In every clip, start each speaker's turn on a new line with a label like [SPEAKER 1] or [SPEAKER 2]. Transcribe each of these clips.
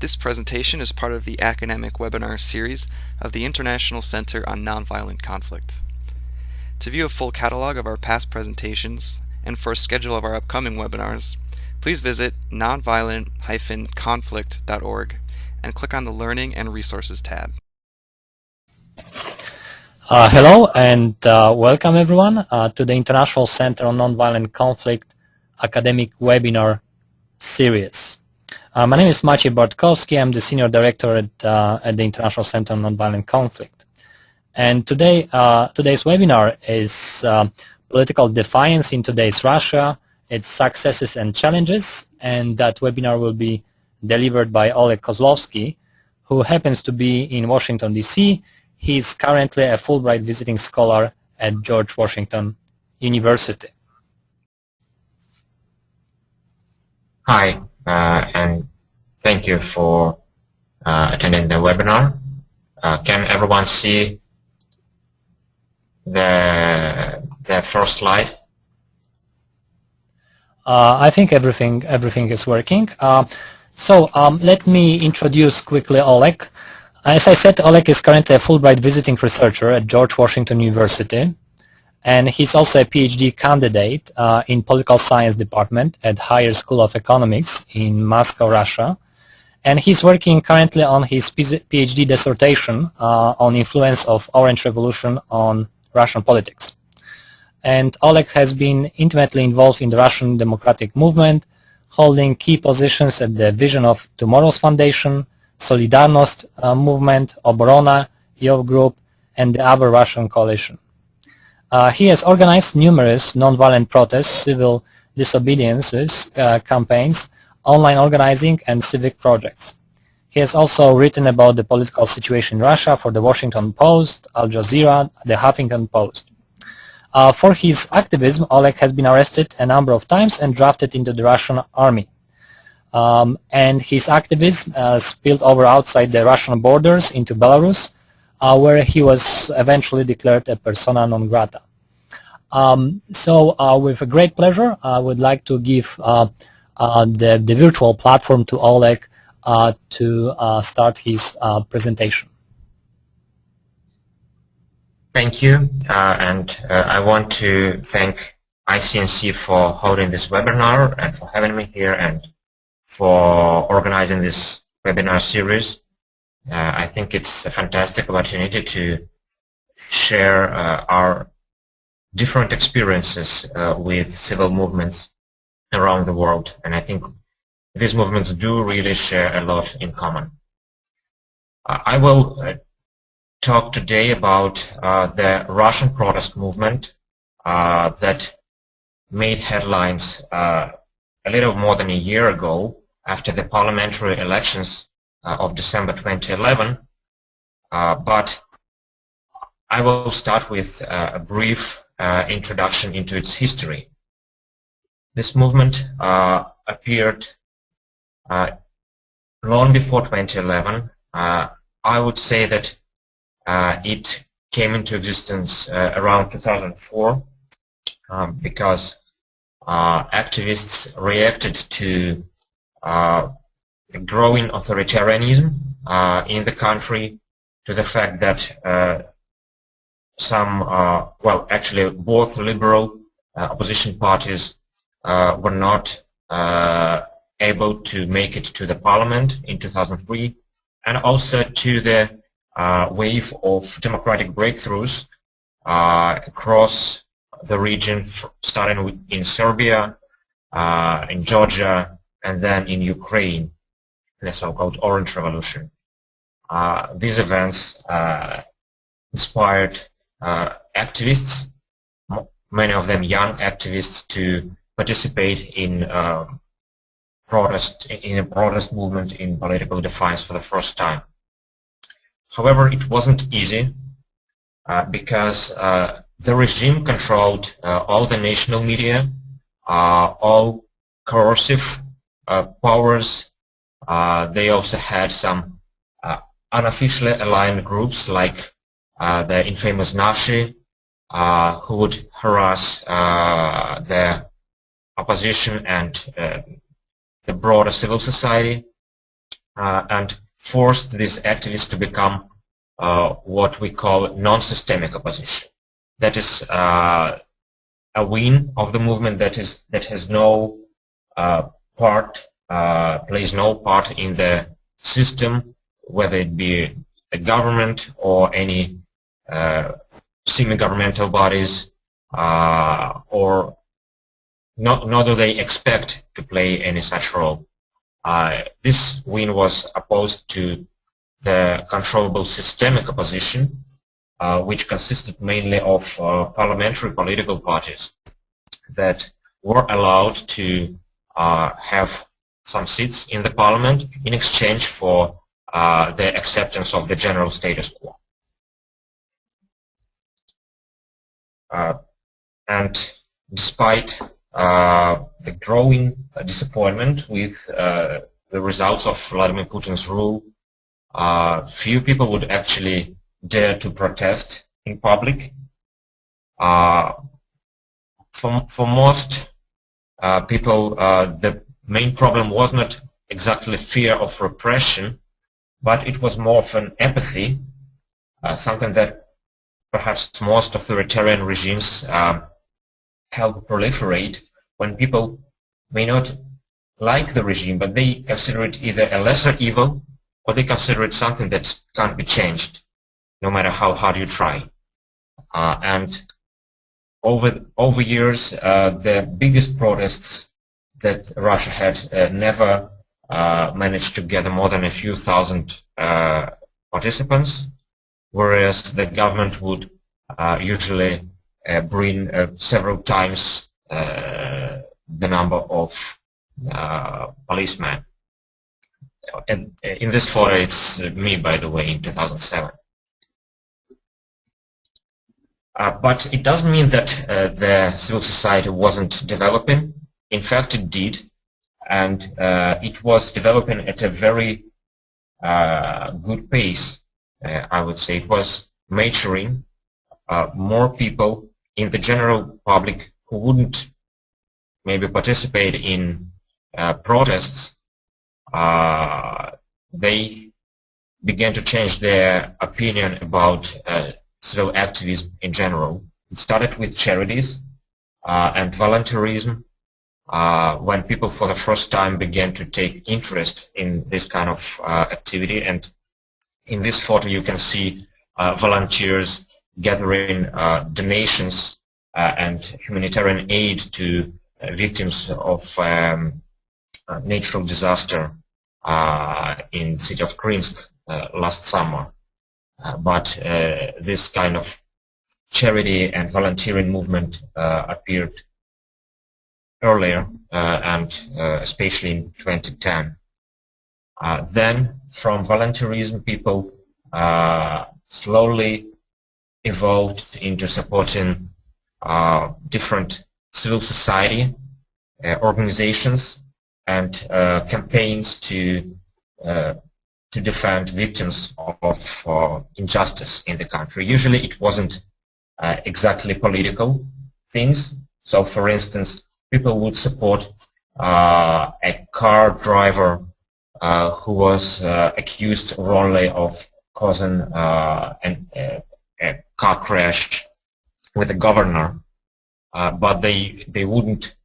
[SPEAKER 1] This presentation is part of the academic webinar series of the International Center on Nonviolent Conflict. To view a full catalog of our past presentations and for a schedule of our upcoming webinars, please visit nonviolent-conflict.org and click on the Learning and Resources tab.
[SPEAKER 2] Hello and welcome everyone to the International Center on Nonviolent Conflict academic webinar series. My name is Maciej Bartkowski. I'm the Senior Director at the International Center on Nonviolent Conflict. And today's webinar is Political Defiance in Today's Russia, Its Successes and Challenges, and that webinar will be delivered by Oleg Kozlovsky, who happens to be in Washington, D.C. He's currently a Fulbright visiting scholar at George Washington University.
[SPEAKER 3] Hi, and thank you for attending the webinar. Can everyone see the first slide?
[SPEAKER 2] I think everything is working. So let me introduce quickly Oleg. As I said, Oleg is currently a Fulbright visiting researcher at George Washington University, and he's also a PhD candidate in Political Science Department at Higher School of Economics in Moscow, Russia. And he's working currently on his PhD dissertation on influence of Orange Revolution on Russian politics. And Oleg has been intimately involved in the Russian democratic movement, holding key positions at the Vision of Tomorrow's Foundation, Solidarnost movement, Oborona, Yov Group, and the other Russian coalition. He has organized numerous nonviolent protests, civil disobediences, campaigns, online organizing, and civic projects. He has also written about the political situation in Russia for the Washington Post, Al Jazeera, the Huffington Post. For his activism, Oleg has been arrested a number of times and drafted into the Russian army. And his activism spilled over outside the Russian borders into Belarus, where he was eventually declared a persona non grata. So with a great pleasure, I would like to give the virtual platform to Oleg to start his presentation.
[SPEAKER 3] Thank you, and I want to thank ICNC for holding this webinar and for having me here and for organizing this webinar series. I think it's a fantastic opportunity to share our different experiences with civil movements around the world, and I think these movements do really share a lot in common. I will talk today about the Russian protest movement that made headlines a little more than a year ago after the parliamentary elections of December 2011, but I will start with a brief introduction into its history. This movement appeared long before 2011. I would say that it came into existence around 2004 because activists reacted to the growing authoritarianism in the country, to the fact that well, actually both liberal opposition parties were not able to make it to the parliament in 2003, and also to the wave of democratic breakthroughs across the region, starting in Serbia, in Georgia, and then in Ukraine, the so-called Orange Revolution. These events inspired activists, many of them young activists, to participate in a protest movement in political defiance for the first time. However, it wasn't easy because the regime controlled all the national media, all coercive powers. They also had some unofficially aligned groups like the infamous Nashi, who would harass the opposition and the broader civil society. and forced these activists to become what we call non-systemic opposition. That is a wing of the movement that has no plays no part in the system, whether it be the government or any semi-governmental bodies, or nor do they expect to play any such role. This wing was opposed to the controllable systemic opposition, which consisted mainly of parliamentary political parties that were allowed to have some seats in the parliament in exchange for the acceptance of the general status quo. And despite the growing disappointment with the results of Vladimir Putin's rule, few people would actually dare to protest in public. For most people, the main problem was not exactly fear of repression, but it was more of an apathy, something that perhaps most authoritarian regimes help proliferate when people may not like the regime, but they consider it either a lesser evil or they consider it something that can't be changed, no matter how hard you try. And over years, the biggest protests that Russia had never managed to gather more than a few thousand participants, whereas the government would usually bring several times the number of policemen. And in this photo, it's me, by the way, in 2007. But it doesn't mean that the civil society wasn't developing. In fact, it did, and it was developing at a very good pace. I would say it was maturing. More people in the general public who wouldn't maybe participate in protests, they began to change their opinion about civil activism in general. It started with charities and volunteerism, when people for the first time began to take interest in this kind of activity. And in this photo you can see volunteers gathering donations and humanitarian aid to victims of natural disaster in the city of Krinsk last summer. But this kind of charity and volunteering movement appeared earlier, and especially in 2010. Then from volunteerism, people slowly evolved into supporting different civil society organizations and campaigns to defend victims of injustice in the country. Usually it wasn't exactly political things. So for instance, people would support a car driver who was accused wrongly of causing a car crash with a governor, but they wouldn't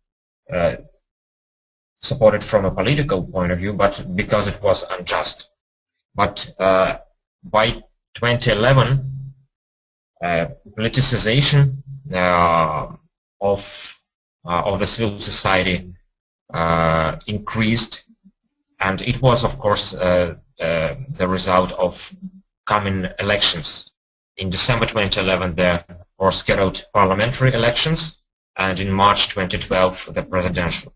[SPEAKER 3] support it from a political point of view, but because it was unjust. But by 2011, politicization of the civil society increased, and it was, of course, the result of coming elections. In December 2011, there were scheduled parliamentary elections, and in March 2012, the presidential.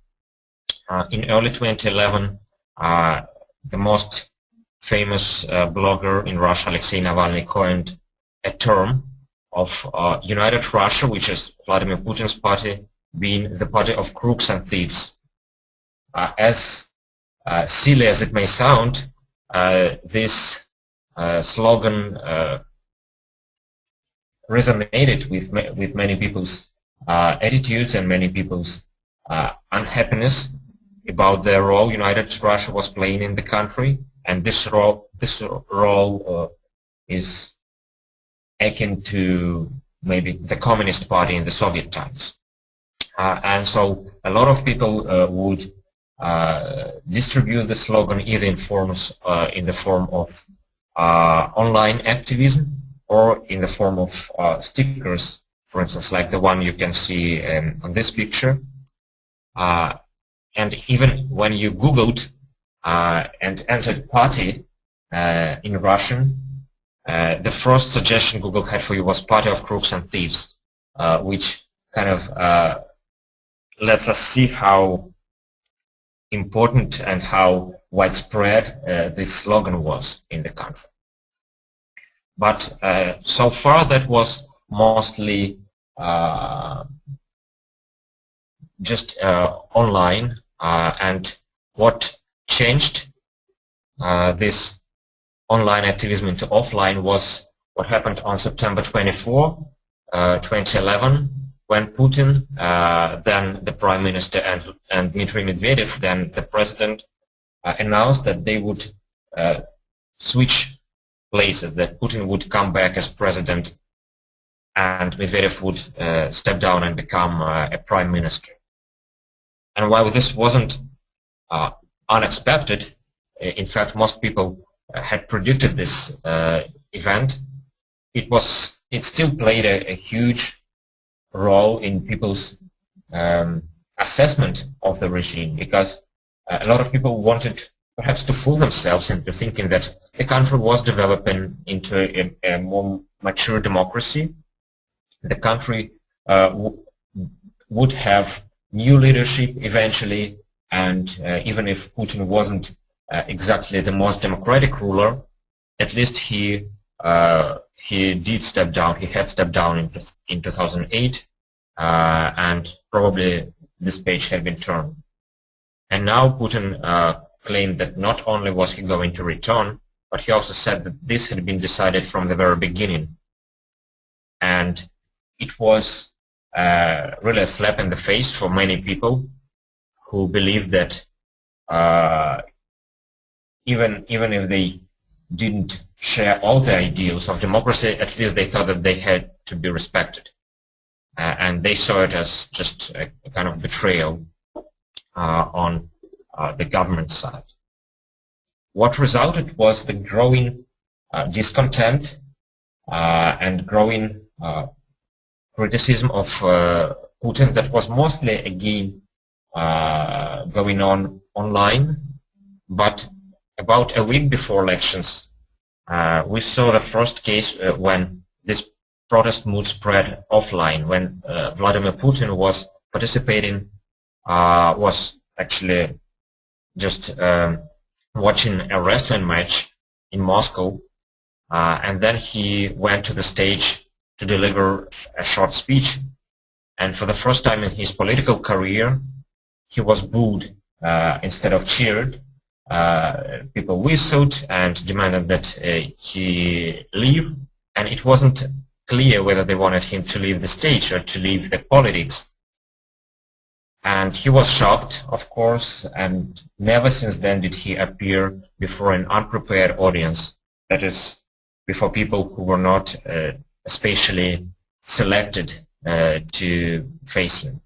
[SPEAKER 3] In early 2011, the most famous blogger in Russia, Alexei Navalny, coined a term of United Russia, which is Vladimir Putin's party, being the party of crooks and thieves. As silly as it may sound, this slogan resonated with many people's attitudes and many people's unhappiness about the role United Russia was playing in the country. and this role is akin to maybe the Communist Party in the Soviet times. And so a lot of people would distribute the slogan either in the form of online activism or in the form of stickers, for instance, like the one you can see on this picture. And even when you Googled and entered party in Russian, the first suggestion Google had for you was Party of Crooks and Thieves, which kind of lets us see how important and how widespread this slogan was in the country. But so far that was mostly just online, and what changed this online activism into offline was what happened on September 24, 2011, when Putin, then the Prime Minister, and Dmitry Medvedev, then the President, announced that they would switch places, that Putin would come back as President and Medvedev would step down and become a Prime Minister. And while this wasn't unexpected, in fact most people had predicted this event, it still played a huge role in people's assessment of the regime, because a lot of people wanted perhaps to fool themselves into thinking that the country was developing into a more mature democracy. The country would have new leadership eventually, and even if Putin wasn't exactly the most democratic ruler, at least he did step down. He had stepped down in 2008, and probably this page had been turned. And now Putin claimed that not only was he going to return, but he also said that this had been decided from the very beginning. And it was really a slap in the face for many people who believed that even if they didn't share all the ideals of democracy, at least they thought that they had to be respected. And they saw it as just a kind of betrayal on the government side. What resulted was the growing discontent and growing criticism of Putin that was mostly, again, going on online. But about a week before elections, we saw the first case when this protest mood spread offline, when Vladimir Putin was participating, was actually just watching a wrestling match in Moscow, and then he went to the stage to deliver a short speech. And for the first time in his political career, he was booed instead of cheered. People whistled and demanded that he leave, and it wasn't clear whether they wanted him to leave the stage or to leave the politics. And he was shocked, of course, and never since then did he appear before an unprepared audience, that is, before people who were not especially selected to face him.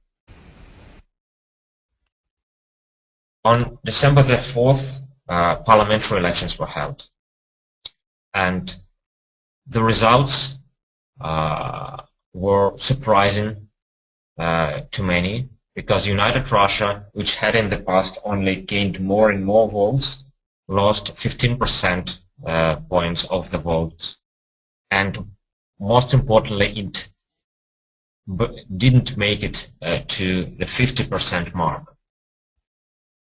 [SPEAKER 3] On December the 4th, parliamentary elections were held, and the results were surprising to many, because United Russia, which had in the past only gained more and more votes, lost 15% points of the votes. And most importantly, it didn't make it to the 50% mark.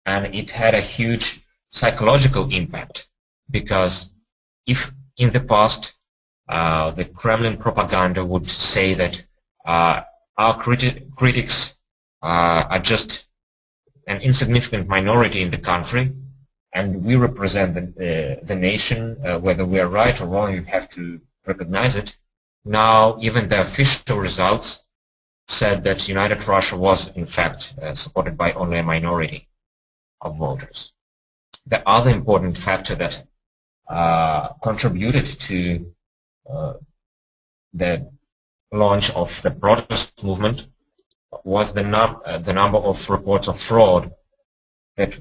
[SPEAKER 3] And it had a huge psychological impact, because if in the past the Kremlin propaganda would say that our critics are just an insignificant minority in the country, and we represent the nation, whether we are right or wrong, you have to recognize it. Now, even the official results said that United Russia was, in fact, supported by only a minority of voters. the other important factor that contributed to the launch of the protest movement was the number of reports of fraud that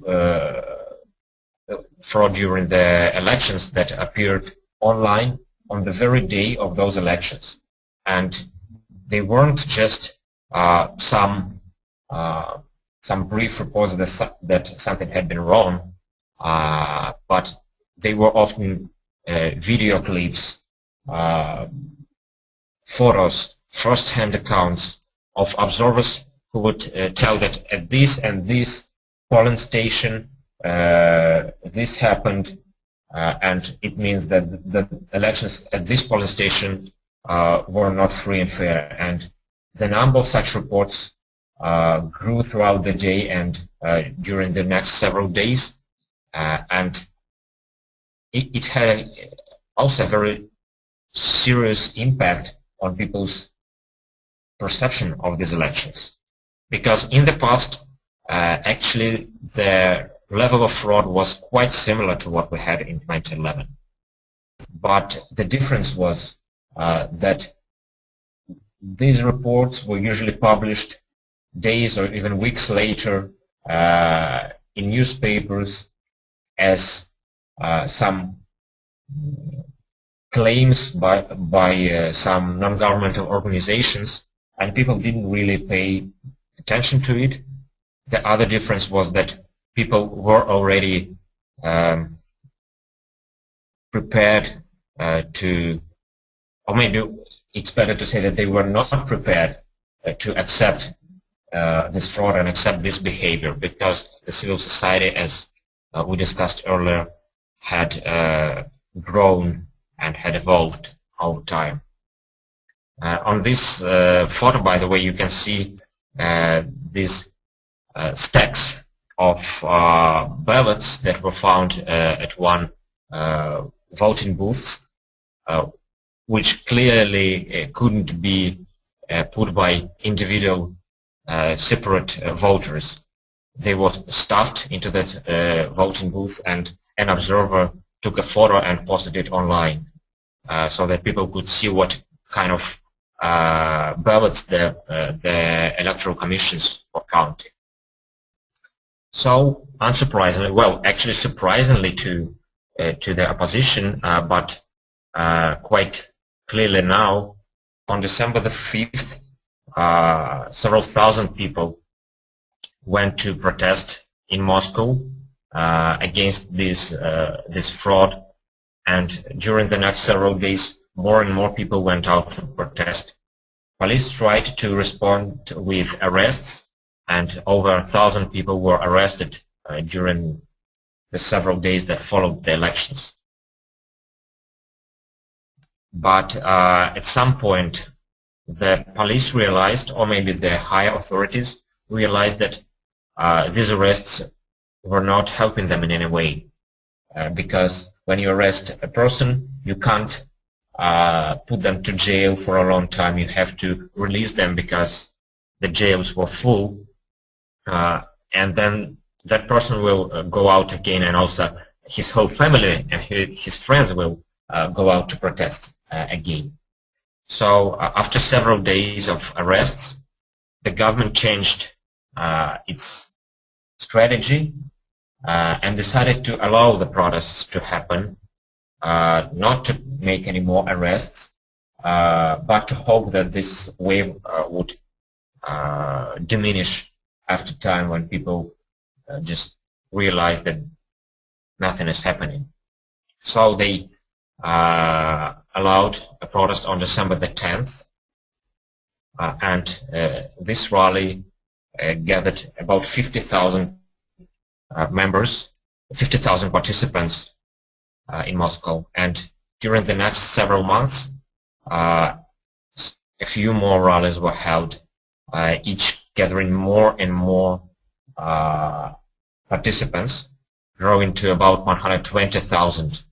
[SPEAKER 3] fraud during the elections that appeared online on the very day of those elections. And they weren't just some brief reports that something had been wrong, but they were often video clips, photos, first-hand accounts of observers who would tell that at this and this polling station this happened, and it means that the elections at this polling station were not free and fair. And the number of such reports grew throughout the day and during the next several days, and it had also a very serious impact on people's perception of these elections. Because in the past, actually the level of fraud was quite similar to what we had in 2011. But the difference was that these reports were usually published days or even weeks later in newspapers as some claims by some non-governmental organizations, and people didn't really pay attention to it. The other difference was that people were already prepared to, or maybe it's better to say that they were not prepared to accept this fraud and accept this behavior, because the civil society, as we discussed earlier, had grown and had evolved over time. On this photo, by the way, you can see these stacks of ballots that were found at one voting booth, which clearly couldn't be put by individual separate voters. They were stuffed into that voting booth, and an observer took a photo and posted it online so that people could see what kind of ballots the electoral commissions were counting. So, unsurprisingly, well, actually surprisingly to the opposition, but quite clearly now, on December the 5th, several thousand people went to protest in Moscow against this fraud, and during the next several days, more and more people went out to protest. Police tried to respond with arrests, and over 1,000 people were arrested during the several days that followed the elections. But at some point, the police realized, or maybe the higher authorities realized, that these arrests were not helping them in any way. Because when you arrest a person, you can't put them to jail for a long time. You have to release them because the jails were full, and then that person will go out again, and also his whole family and his friends will go out to protest again. So after several days of arrests, the government changed its strategy and decided to allow the protests to happen, not to make any more arrests, but to hope that this wave would diminish after time, when people just realize that nothing is happening. So they allowed a protest on December the 10th, and this rally gathered about 50,000 members, 50,000 participants in Moscow. And during the next several months, a few more rallies were held, each gathering more and more participants, growing to about 120,000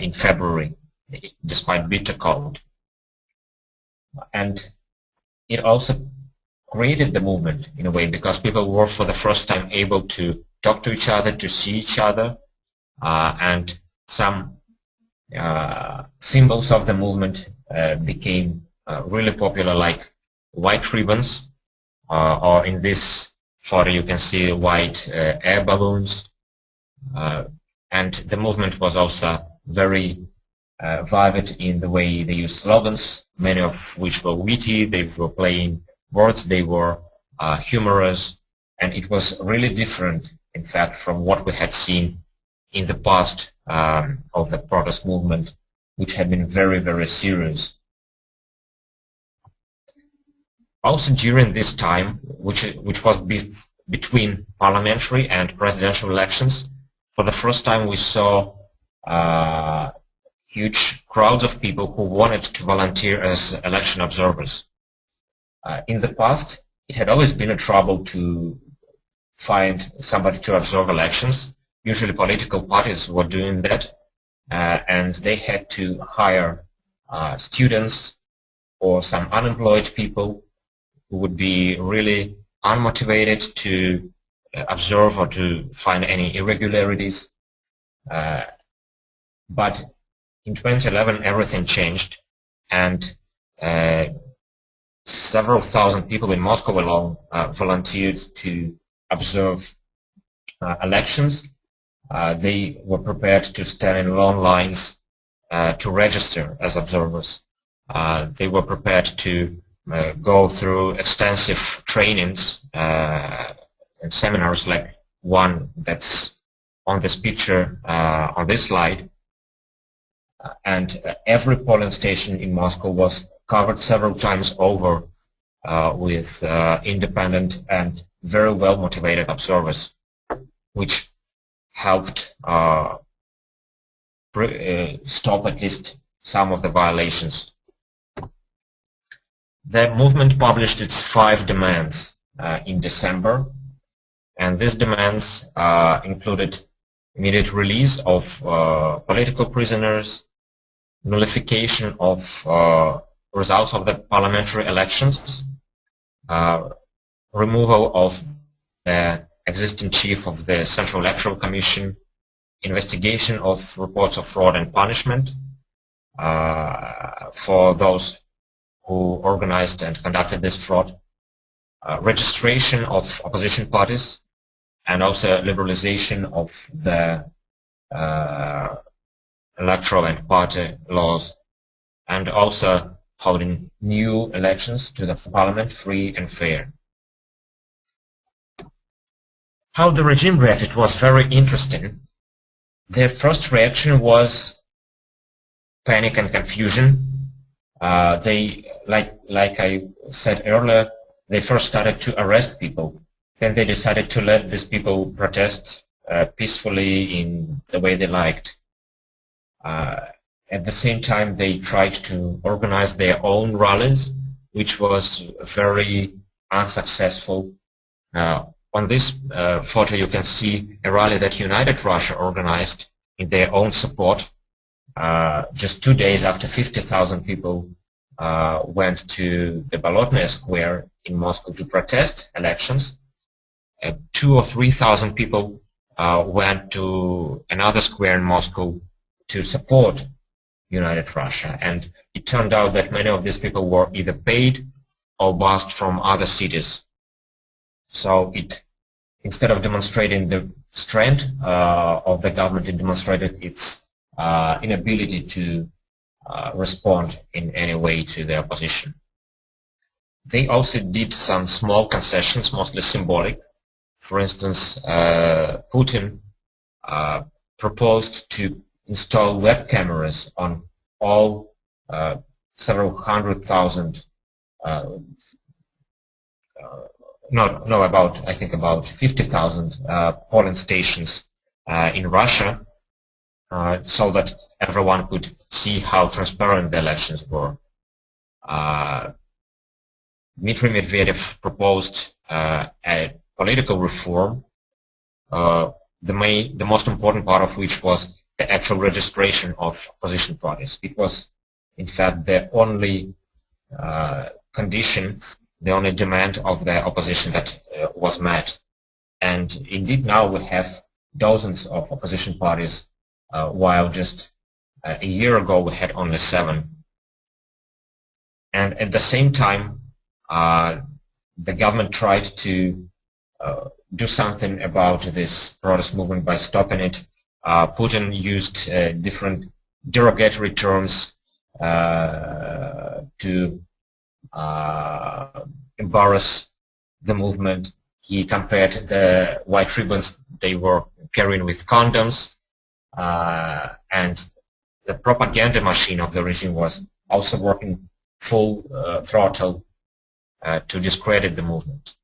[SPEAKER 3] in February, despite bitter cold. And it also created the movement in a way, because people were for the first time able to talk to each other, to see each other, and some symbols of the movement became really popular, like white ribbons, or in this photo you can see white air balloons, and the movement was also very vivid in the way they used slogans, many of which were witty. They were playing words, they were humorous, and it was really different, in fact, from what we had seen in the past of the protest movement, which had been very, very serious. Also during this time, which was between parliamentary and presidential elections, for the first time we saw huge crowds of people who wanted to volunteer as election observers. In the past, it had always been a trouble to find somebody to observe elections. Usually political parties were doing that, and they had to hire students or some unemployed people who would be really unmotivated to observe or to find any irregularities. But in 2011 everything changed, and several thousand people in Moscow alone volunteered to observe elections. They were prepared to stand in long lines to register as observers. They were prepared to go through extensive trainings and seminars like one that's on this picture on this slide. And every polling station in Moscow was covered several times over with independent and very well motivated observers, which helped stop at least some of the violations. The movement published its 5 demands in December, and these demands included immediate release of political prisoners, nullification of results of the parliamentary elections, removal of the existing chief of the Central Electoral Commission, investigation of reports of fraud and punishment for those who organized and conducted this fraud, registration of opposition parties, and also liberalization of the electoral and party laws, and also holding new elections to the parliament free and fair. How the regime reacted was very interesting. Their first reaction was panic and confusion. They, like I said earlier, they first started to arrest people. Then they decided to let these people protest peacefully in the way they liked. At the same time, they tried to organize their own rallies, which was very unsuccessful. On this photo, you can see a rally that United Russia organized in their own support. Just 2 days after 50,000 people went to the Bolotnaya Square in Moscow to protest elections, 2,000 or 3,000 people went to another square in Moscow to support United Russia. And it turned out that many of these people were either paid or bussed from other cities. So instead of demonstrating the strength of the government, it demonstrated its inability to respond in any way to the opposition. They also did some small concessions, mostly symbolic. For instance, Putin proposed to install web cameras on all several hundred thousand, I think about 50,000 polling stations in Russia, so that everyone could see how transparent the elections were. Dmitry Medvedev proposed a political reform, the most important part of which was the actual registration of opposition parties. It was, in fact, the only condition, the only demand of the opposition that was met. And indeed now we have dozens of opposition parties, while just a year ago we had only 7. And at the same time, the government tried to do something about this protest movement by stopping it. Putin used different derogatory terms to embarrass the movement. He compared the white ribbons they were carrying with condoms, and the propaganda machine of the regime was also working full throttle to discredit the movement.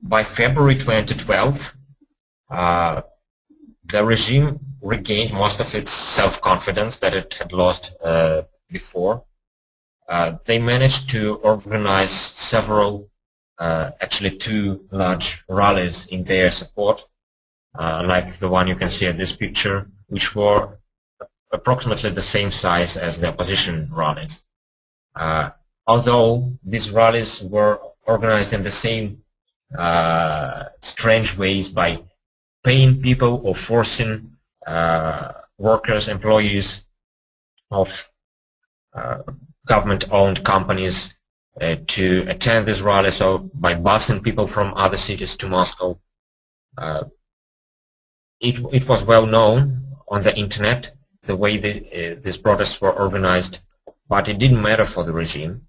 [SPEAKER 3] By February 2012, the regime regained most of its self-confidence that it had lost before. They managed to organize several, actually 2 large rallies in their support, like the one you can see at this picture, which were approximately the same size as the opposition rallies. Although these rallies were organized in the same strange ways by paying people or forcing workers, employees of government-owned companies to attend these rallies, or by busing people from other cities to Moscow. It was well known on the internet the way these protests were organized, but it didn't matter for the regime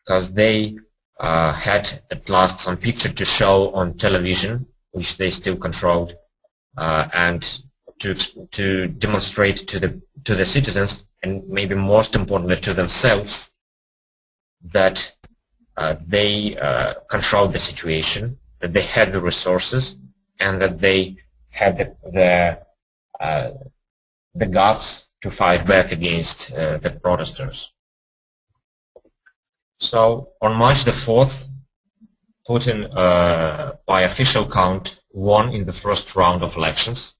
[SPEAKER 3] because they had at last some picture to show on television, which they still controlled, and to demonstrate to the citizens, and maybe most importantly to themselves, that they controlled the situation, that they had the resources, and that they had the guts to fight back against the protesters. So on March the 4th, Putin, by official count, won in the first round of elections.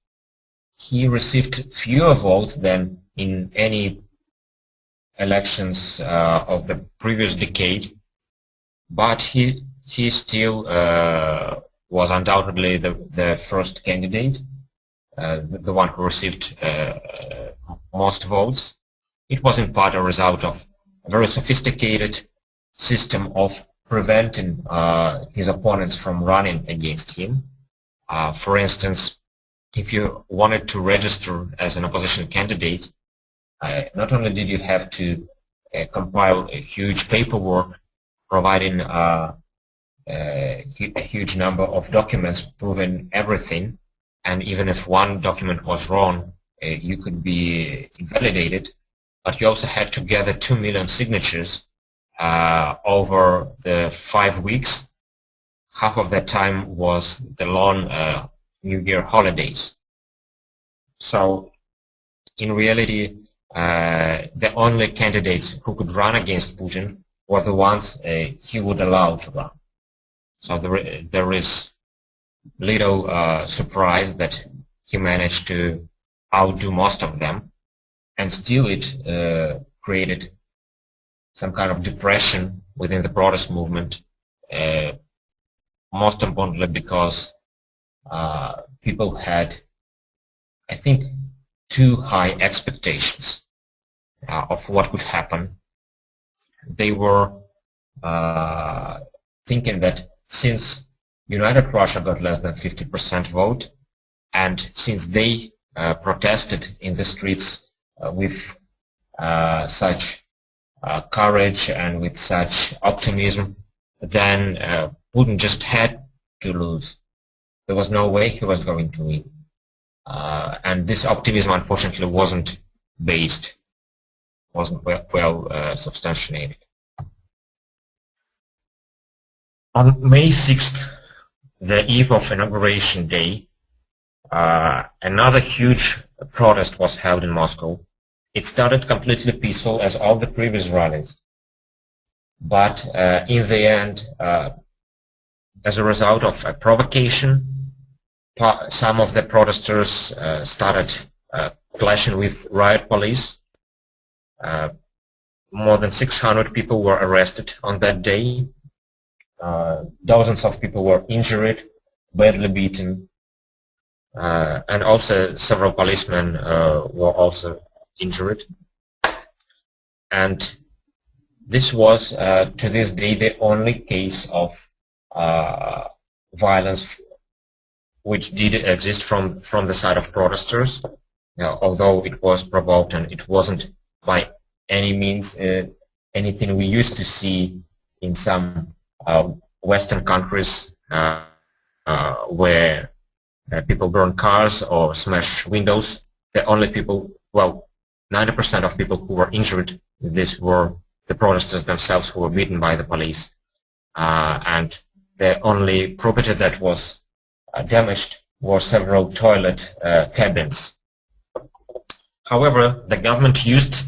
[SPEAKER 3] He received fewer votes than in any elections of the previous decade, but he still was undoubtedly the first candidate, the one who received most votes. It was in part a result of a very sophisticated system of preventing his opponents from running against him. For instance, if you wanted to register as an opposition candidate, not only did you have to compile a huge paperwork providing a huge number of documents proving everything, and even if one document was wrong, you could be invalidated, but you also had to gather 2 million signatures over the 5 weeks. Half of that time was the long New Year holidays. So in reality, the only candidates who could run against Putin were the ones he would allow to run. So there is little surprise that he managed to outdo most of them, and still it created some kind of depression within the protest movement, most importantly because people had, I think, too high expectations of what could happen. They were thinking that since United Russia got less than 50% vote, and since they protested in the streets with such courage and with such optimism, then Putin just had to lose. There was no way he was going to win. And this optimism, unfortunately, wasn't well substantiated. On May 6th, the eve of Inauguration Day, another huge protest was held in Moscow. It started completely peaceful as all the previous rallies. But in the end, as a result of a provocation, some of the protesters started clashing with riot police. More than 600 people were arrested on that day. Dozens of people were injured, badly beaten. and also several policemen were also injured. And this was, to this day, the only case of violence which did exist from the side of protesters, although it was provoked, and it wasn't by any means anything we used to see in some Western countries where people burn cars or smash windows. The only people, well, 90% of people who were injured in this were the protesters themselves who were beaten by the police. And the only property that was damaged were several toilet cabins. However, the government used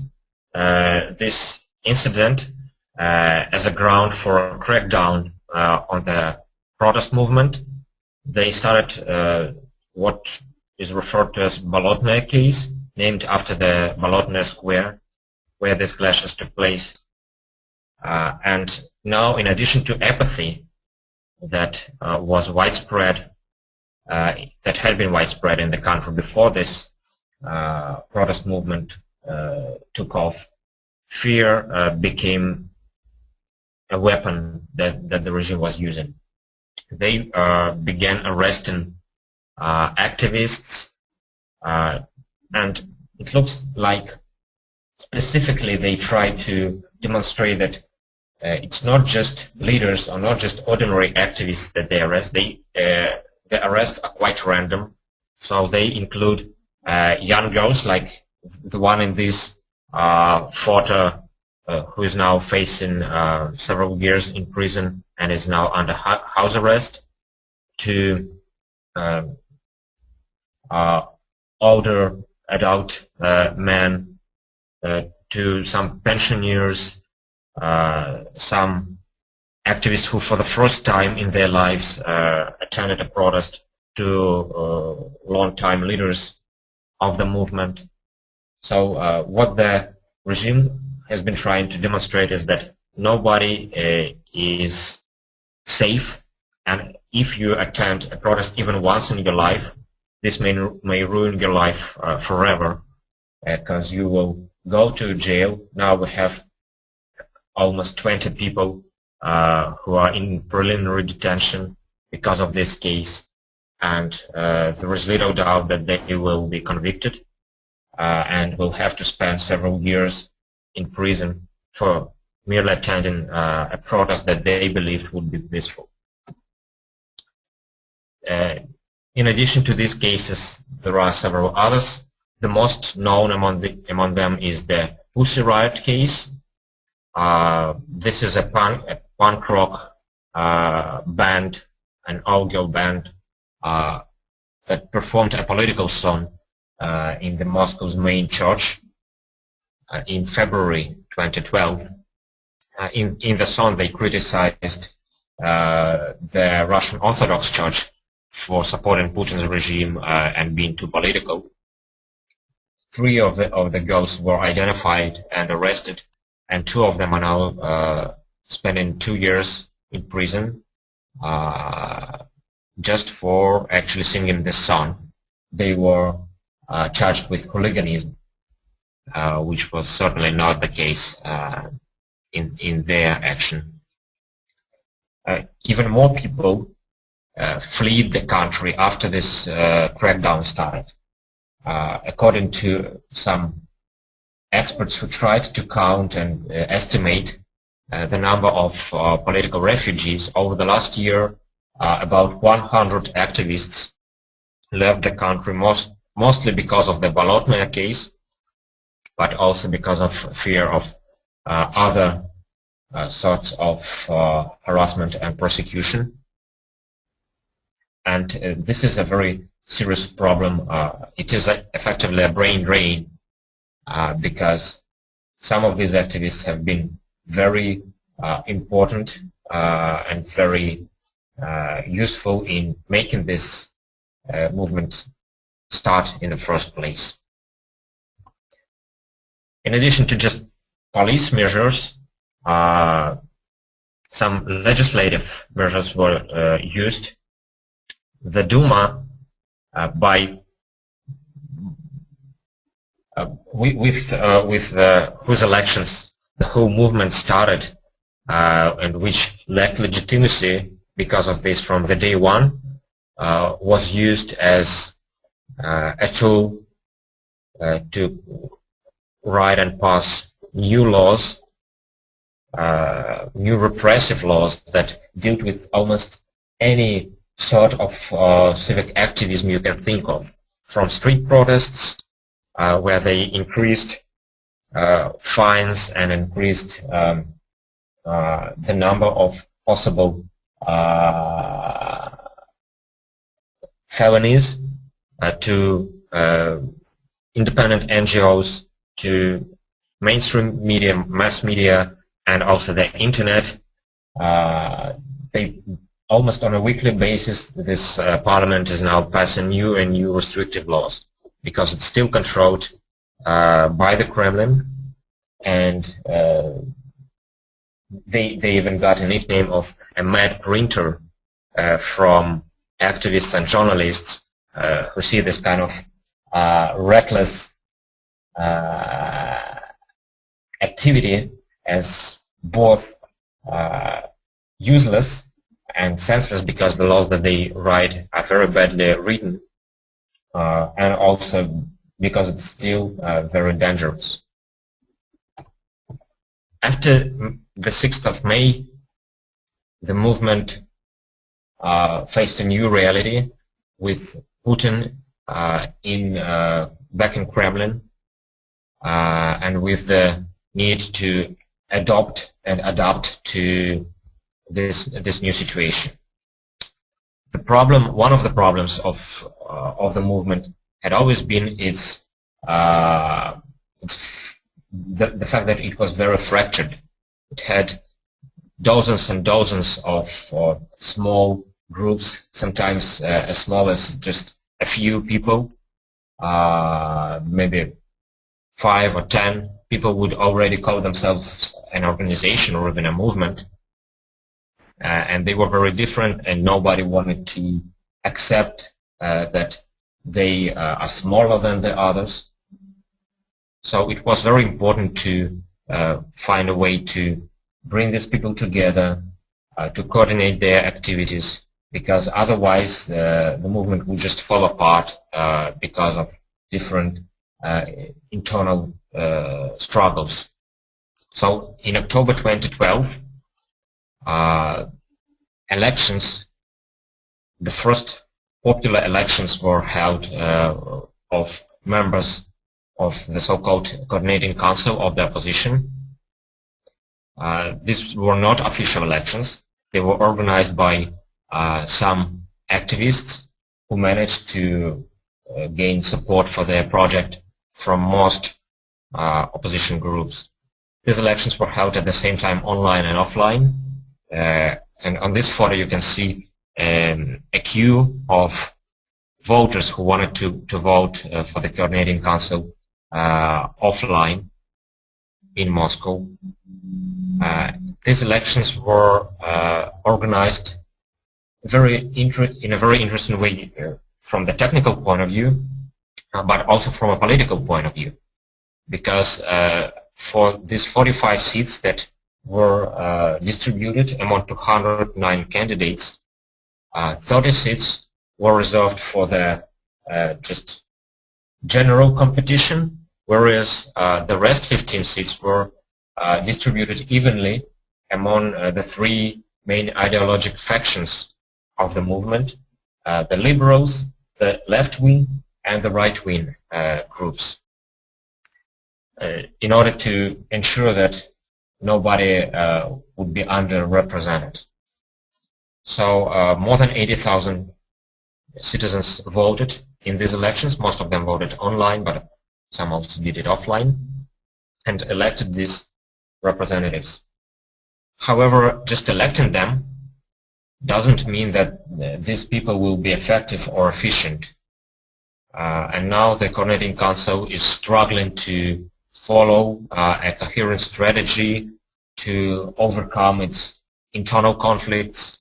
[SPEAKER 3] this incident as a ground for a crackdown on the protest movement. They started what is referred to as Bolotnaya case, named after the Bolotnaya square where these clashes took place. And now, in addition to apathy that was widespread, that had been widespread in the country before this protest movement took off, fear became a weapon that the regime was using. They began arresting activists, and it looks like specifically they tried to demonstrate that it's not just leaders or not just ordinary activists that they arrest. The arrests are quite random, so they include young girls like the one in this photo who is now facing several years in prison and is now under house arrest, to older adult men, to some pensioners, some activists who for the first time in their lives attended a protest, to long-time leaders of the movement. So what the regime has been trying to demonstrate is that nobody is safe, and if you attend a protest even once in your life, this may ruin your life forever, because you will go to jail. Now we have almost 20 people who are in preliminary detention because of this case, and there is little doubt that they will be convicted and will have to spend several years in prison for merely attending a protest that they believed would be peaceful. In addition to these cases, there are several others. The most known among them is the Pussy Riot case. This is a punk rock band, an all-girl band that performed a political song in the Moscow's main church in February 2012. In the song, they criticized the Russian Orthodox Church for supporting Putin's regime and being too political. 3 of the girls were identified and arrested, and 2 of them are now spending 2 years in prison just for actually singing this song. They were charged with hooliganism, which was certainly not the case in their action. Even more people fled the country after this crackdown started. According to some experts who tried to count and estimate the number of political refugees over the last year, about 100 activists left the country, mostly because of the Bolotnaya case, but also because of fear of other sorts of harassment and persecution. And this is a very serious problem. It is effectively a brain drain because some of these activists have been very important and very useful in making this movement start in the first place. In addition to just police measures, some legislative measures were used. The Duma with whose elections the whole movement started, and which lacked legitimacy because of this from the day one, was used as a tool to write and pass new laws, new repressive laws that dealt with almost any sort of civic activism you can think of, from street protests, where they increased fines and increased the number of possible felonies, to independent NGOs, to mainstream media, mass media, and also the internet. They almost on a weekly basis, this parliament is now passing new and new restrictive laws, because it's still controlled by the Kremlin, and they even got a nickname of a mad printer from activists and journalists who see this kind of reckless activity as both useless and senseless, because the laws that they write are very badly written, and also because it's still very dangerous. After the 6th of May, the movement faced a new reality, with Putin back in Kremlin, and with the need to adopt and adapt to this new situation. The problem, one of the problems of the movement had always been the fact that it was very fractured. It had dozens and dozens of small groups, sometimes as small as just a few people, maybe 5 or 10 people would already call themselves an organization or even a movement. And they were very different, and nobody wanted to accept that they are smaller than the others. So it was very important to find a way to bring these people together, to coordinate their activities, because otherwise the movement would just fall apart because of different internal struggles. So in October 2012, elections, the first popular elections were held of members of the so-called Coordinating Council of the opposition. These were not official elections. They were organized by some activists who managed to gain support for their project from most opposition groups. These elections were held at the same time online and offline. And on this photo you can see a queue of voters who wanted to vote for the Coordinating Council offline in Moscow. These elections were organized in a very interesting way from the technical point of view, but also from a political point of view, because for these 45 seats that were distributed among 209 candidates, 30 seats were reserved for the just general competition, whereas the rest 15 seats were distributed evenly among the 3 main ideological factions of the movement, the liberals, the left-wing, and the right-wing groups, in order to ensure that nobody would be underrepresented. So more than 80,000 citizens voted in these elections. Most of them voted online, but some also did it offline, and elected these representatives. However, just electing them doesn't mean that these people will be effective or efficient. And now the Coordinating Council is struggling to follow a coherent strategy to overcome its internal conflicts,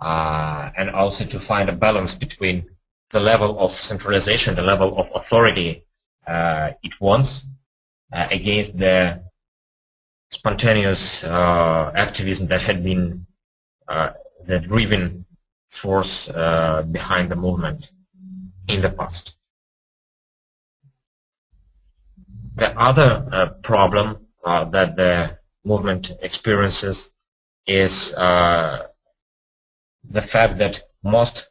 [SPEAKER 3] and also to find a balance between the level of centralization, the level of authority it wants against the spontaneous activism that had been the driving force behind the movement in the past. The other problem that the movement experiences is the fact that most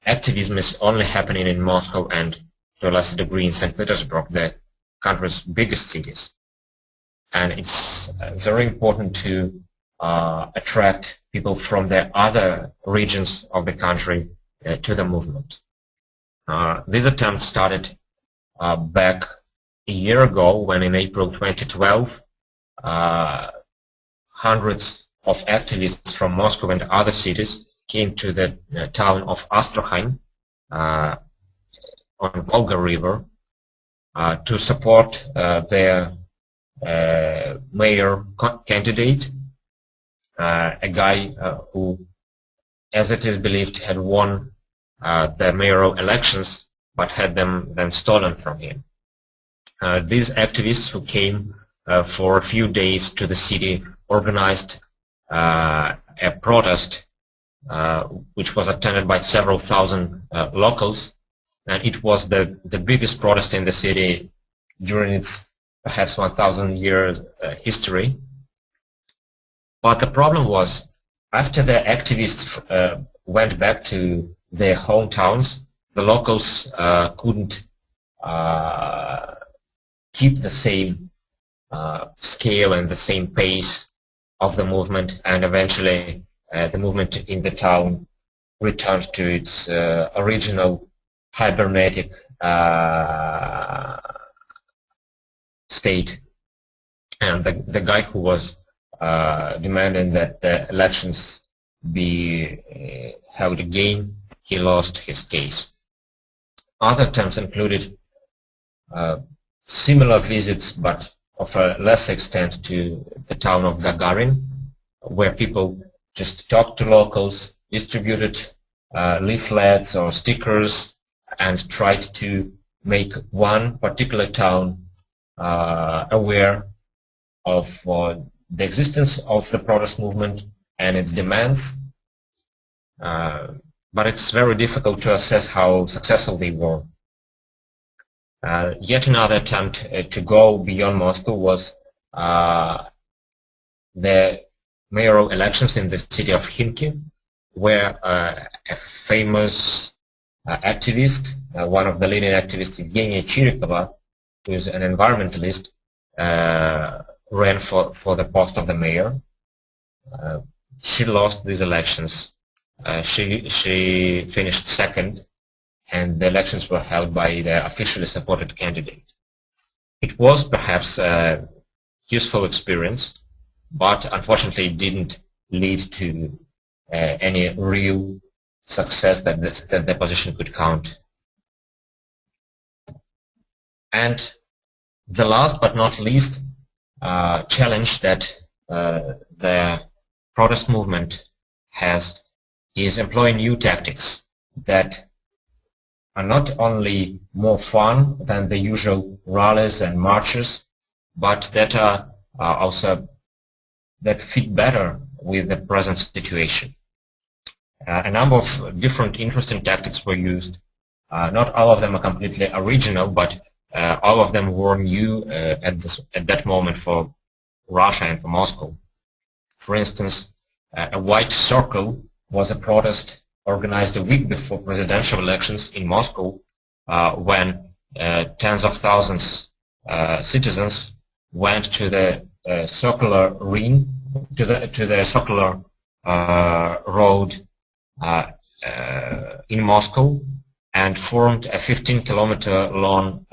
[SPEAKER 3] activism is only happening in Moscow and to a lesser degree in St. Petersburg, the country's biggest cities. And it's very important to attract people from the other regions of the country to the movement. This attempt started back a year ago when in April 2012 hundreds of activists from Moscow and other cities came to the town of Astrakhan on Volga River to support their mayor candidate, a guy who, as it is believed, had won the mayoral elections but had them then stolen from him. These activists who came for a few days to the city organized a protest which was attended by several thousand locals, and it was the biggest protest in the city during its perhaps 1,000 years history. But the problem was, after the activists went back to their hometowns, the locals couldn't keep the same scale and the same pace of the movement, and eventually the movement in the town returned to its original hibernatic state. And the guy who was demanding that the elections be held again, he lost his case. Other attempts included similar visits, but of a less extent, to the town of Gagarin, where people just talked to locals, distributed leaflets or stickers, and tried to make one particular town aware of the existence of the protest movement and its demands. But it's very difficult to assess how successful they were. Yet another attempt to go beyond Moscow was the mayoral elections in the city of Khimki, where a famous activist, one of the leading activists, Evgenia Chirikova, who is an environmentalist, ran for the post of the mayor. She lost these elections. She finished second, and the elections were held by the officially supported candidate. It was perhaps a useful experience, but unfortunately it didn't lead to any real success that the opposition could count. And the last but not least challenge that the protest movement has is employing new tactics that are not only more fun than the usual rallies and marches, but that are also that fit better with the present situation. A number of different interesting tactics were used. Not all of them are completely original, but all of them were new at that moment for Russia and for Moscow. For instance, a white circle was a protest organized a week before presidential elections in Moscow, when tens of thousands citizens went to the circular ring, to the circular road in Moscow, and formed a 15-kilometer long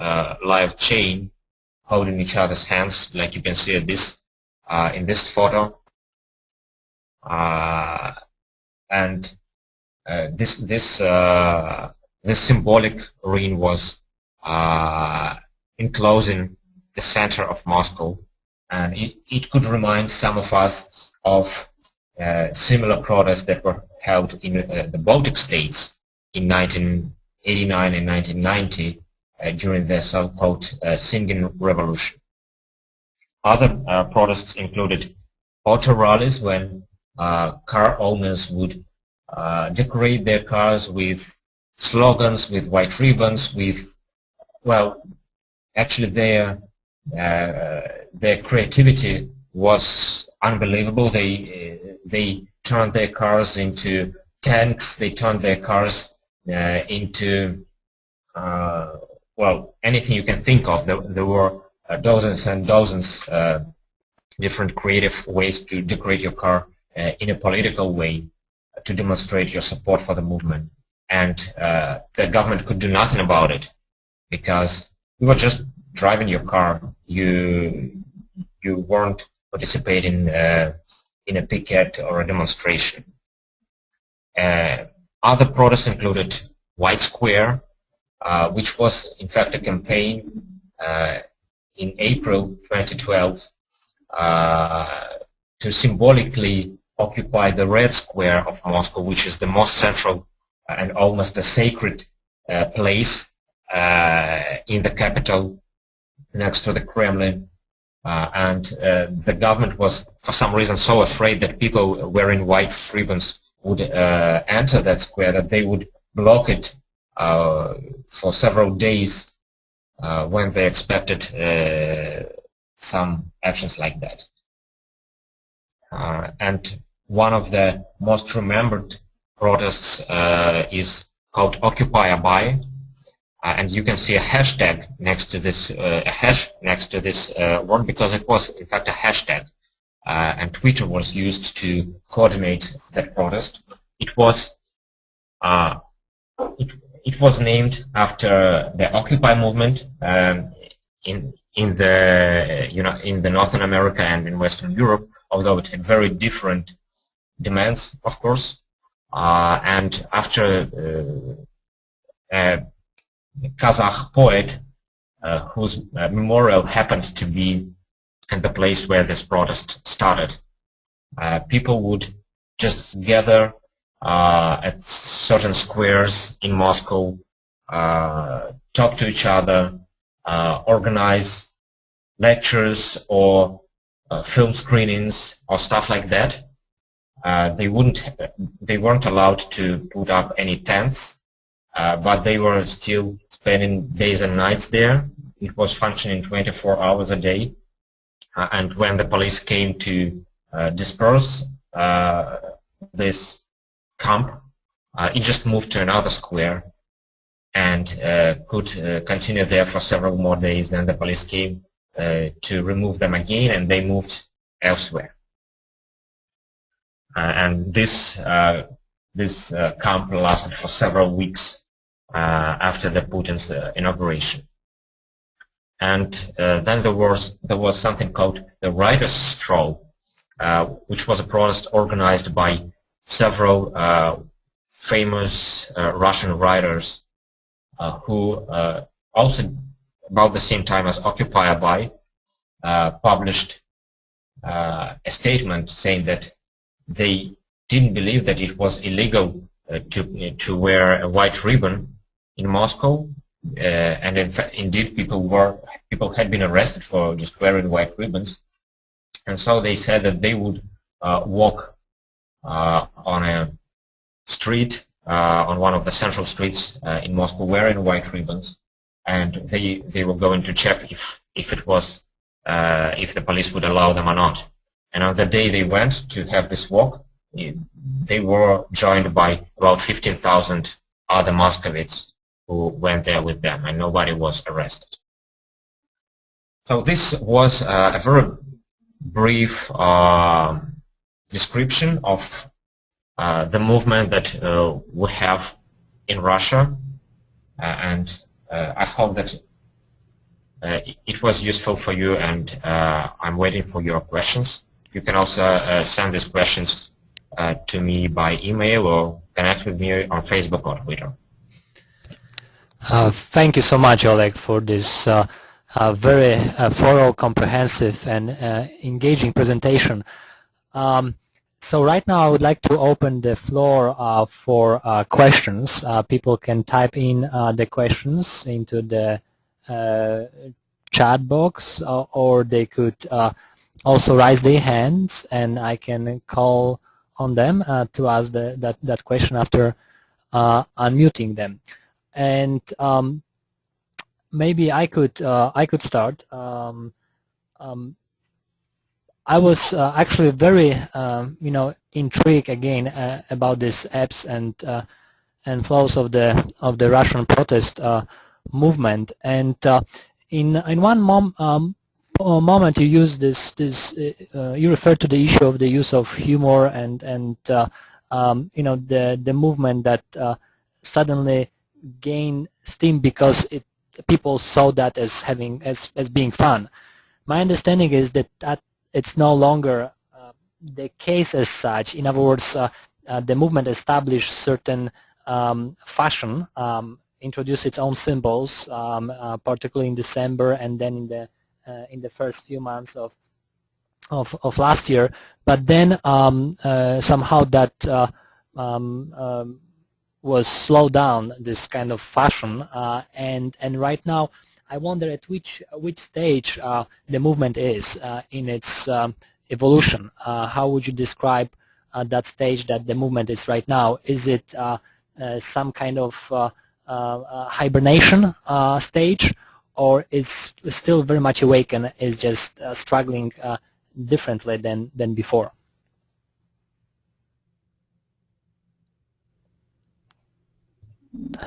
[SPEAKER 3] live chain, holding each other's hands, like you can see this in this photo. And this symbolic ring was enclosing the center of Moscow, and it could remind some of us of similar protests that were held in the Baltic states in 1989 and 1990 during the so-called Singing Revolution. Other protests included auto rallies when car owners would decorate their cars with slogans, with white ribbons, with, well, actually their creativity was unbelievable. They turned their cars into tanks. They turned their cars into well, anything you can think of. There were dozens and dozens different creative ways to decorate your car in a political way to demonstrate your support for the movement. And the government could do nothing about it because you were just driving your car. You weren't participating in a picket or a demonstration. Other protests included White Square, which was in fact a campaign in April 2012 to symbolically occupy the Red Square of Moscow, which is the most central and almost a sacred place in the capital next to the Kremlin. And the government was for some reason so afraid that people wearing white ribbons would enter that square that they would block it for several days when they expected some actions like that. And one of the most remembered protests is called Occupy Abai, and you can see a hashtag next to this word because it was in fact a hashtag, and Twitter was used to coordinate that protest. It was named after the Occupy movement in the Northern America and in Western Europe, although it had very different demands, of course. And after a Kazakh poet whose memorial happened to be at the place where this protest started, people would just gather at certain squares in Moscow, talk to each other, organize lectures or film screenings or stuff like that. They weren't allowed to put up any tents, but they were still spending days and nights there. It was functioning 24 hours a day, and when the police came to disperse this camp, it just moved to another square and could continue there for several more days. Then the police came to remove them again, and they moved elsewhere. And this camp lasted for several weeks after the Putin's inauguration. And then there was something called the Writers' Stroll, which was a protest organized by several famous Russian writers who also about the same time as Occupy Abai published a statement saying that they didn't believe that it was illegal to wear a white ribbon in Moscow, and indeed people had been arrested for just wearing white ribbons, and so they said that they would walk on a street, on one of the central streets in Moscow, wearing white ribbons, and they were going to check if if the police would allow them or not. And on the day they went to have this walk, they were joined by about 15,000 other Muscovites who went there with them, and nobody was arrested. So this was a very brief description of the movement that we have in Russia, and I hope that it was useful for you, and I'm waiting for your questions. You can also send these questions to me by email or connect with me on Facebook or Twitter.
[SPEAKER 2] Thank you so much, Oleg, for this very thorough, comprehensive, and engaging presentation. So right now I would like to open the floor for questions. People can type in the questions into the chat box, or they could also raise their hands, and I can call on them to ask that question after unmuting them. And maybe I could start. I was actually very, intrigued again about these apps and flows of the Russian protest movement. And in one moment you use you refer to the issue of the use of humor and the movement that suddenly gained steam because people saw that as being fun. My understanding is that it's no longer the case as such. In other words, the movement established certain fashion, introduced its own symbols, particularly in December and then in the first few months of last year. But then somehow that was slowed down, this kind of fashion, and right now I wonder at which stage the movement is in its evolution. How would you describe that stage that the movement is right now? Is it some kind of hibernation stage, or is still very much awake and is just struggling differently than before?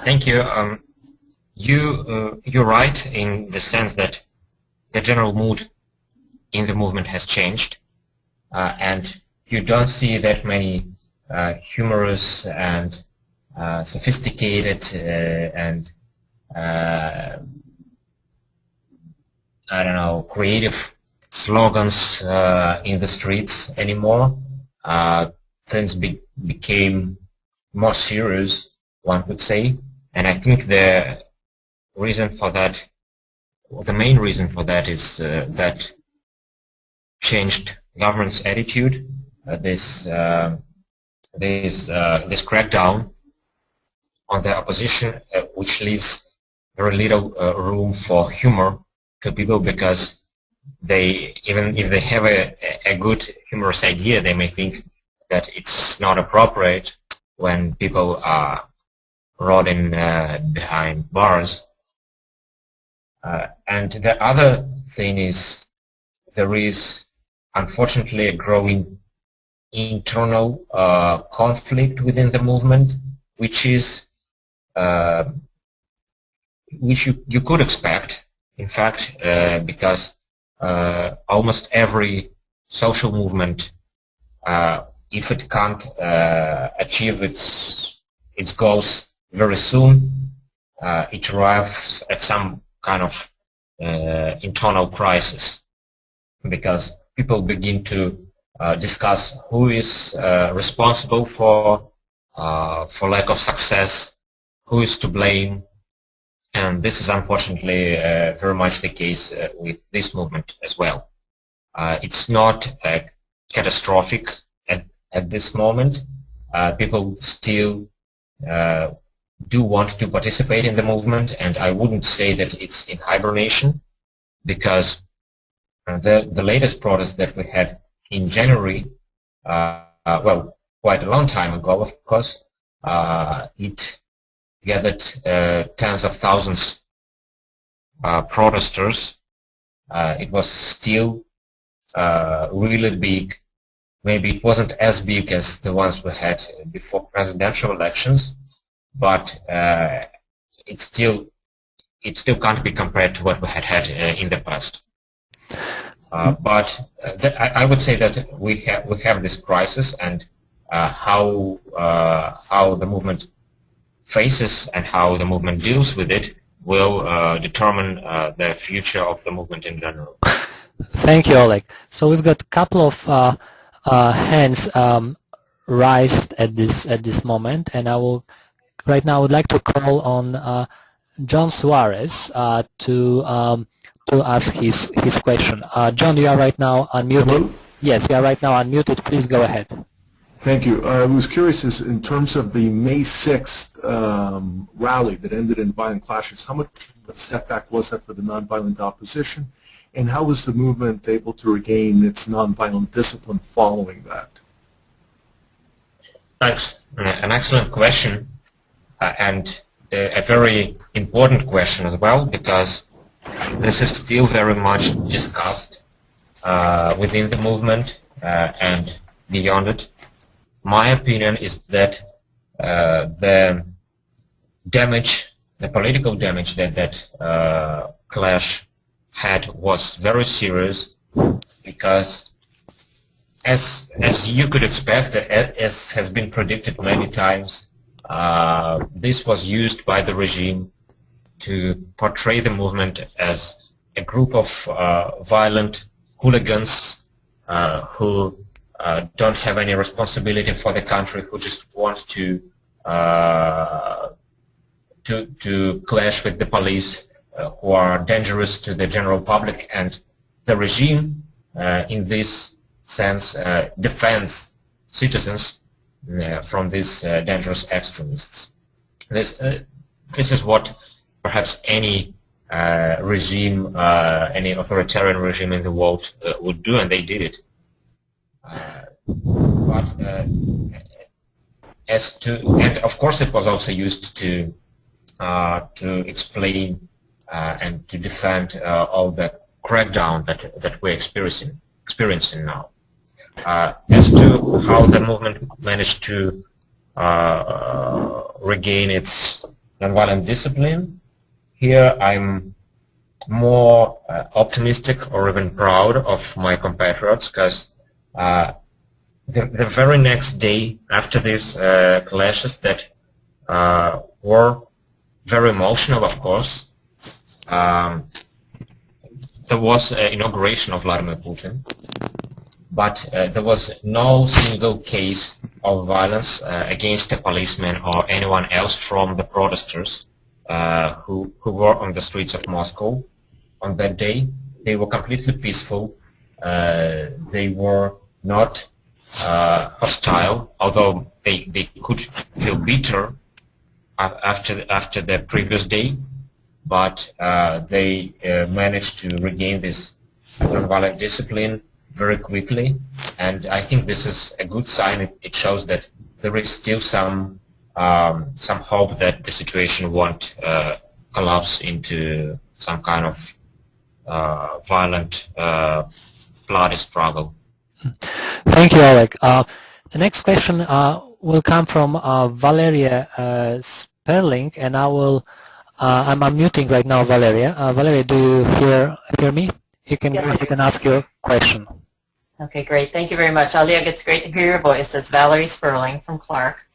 [SPEAKER 3] Thank you. You're right in the sense that the general mood in the movement has changed, and you don't see that many humorous and sophisticated and I don't know, creative slogans in the streets anymore. Things became more serious, one could say, and I think the reason for that, the main reason for that is that changed government's attitude. This crackdown on the opposition, which leaves very little room for humor to people, because they, even if they have a good humorous idea, they may think that it's not appropriate when people are rotting behind bars. And the other thing is, there is unfortunately a growing internal conflict within the movement, which is which you could expect, in fact, because almost every social movement, if it can't achieve its goals very soon, it arrives at some kind of internal crisis, because people begin to discuss who is responsible for lack of success, who is to blame, and this is unfortunately very much the case with this movement as well. It's not catastrophic at this moment. People still do want to participate in the movement, and I wouldn't say that it's in hibernation, because the latest protest that we had in January, well, quite a long time ago, of course, it gathered tens of thousands protesters. It was still really big. Maybe it wasn't as big as the ones we had before presidential elections, but it still can't be compared to what we had in the past. But I would say that we have this crisis, and how the movement faces and how the movement deals with it will determine the future of the movement in general.
[SPEAKER 2] Thank you, Oleg. So we've got a couple of hands raised at this moment, and right now I would like to call on John Suarez to ask his question. John, you are right now unmuted.
[SPEAKER 4] Hello?
[SPEAKER 2] Yes, you are right now unmuted. Please go ahead.
[SPEAKER 4] Thank you. I was curious, in terms of the May 6th rally that ended in violent clashes, how much of a setback was that for the nonviolent opposition, and how was the movement able to regain its nonviolent discipline following that?
[SPEAKER 3] Thanks. An excellent question, and a very important question as well, because this is still very much discussed within the movement and beyond it. My opinion is that the damage, the political damage that clash had was very serious, because as you could expect, as has been predicted many times, this was used by the regime to portray the movement as a group of violent hooligans who don't have any responsibility for the country, who just want to clash with the police, who are dangerous to the general public, and the regime, in this sense, defends citizens from these dangerous extremists. This is what perhaps any regime, any authoritarian regime in the world would do, and they did it. And of course it was also used to explain and to defend all the crackdown that we're experiencing now. As to how the movement managed to regain its nonviolent discipline, here I'm more optimistic or even proud of my compatriots, because the very next day after these clashes that were very emotional, of course, there was an inauguration of Vladimir Putin, but there was no single case of violence against a policeman or anyone else from the protesters who were on the streets of Moscow on that day. They were completely peaceful. They were not hostile, although they could feel bitter after the previous day, but they managed to regain this nonviolent discipline very quickly, and I think this is a good sign. It shows that there is still some hope that the situation won't collapse into some kind of violent, bloody struggle.
[SPEAKER 2] Thank you, Oleg. The next question will come from Valeria Sperling, and I'm unmuting right now, Valeria. Valeria, do you hear me? You can ask your question.
[SPEAKER 5] Okay, great. Thank you very much, Oleg. It's great to hear your voice. It's Valerie Sperling from Clark.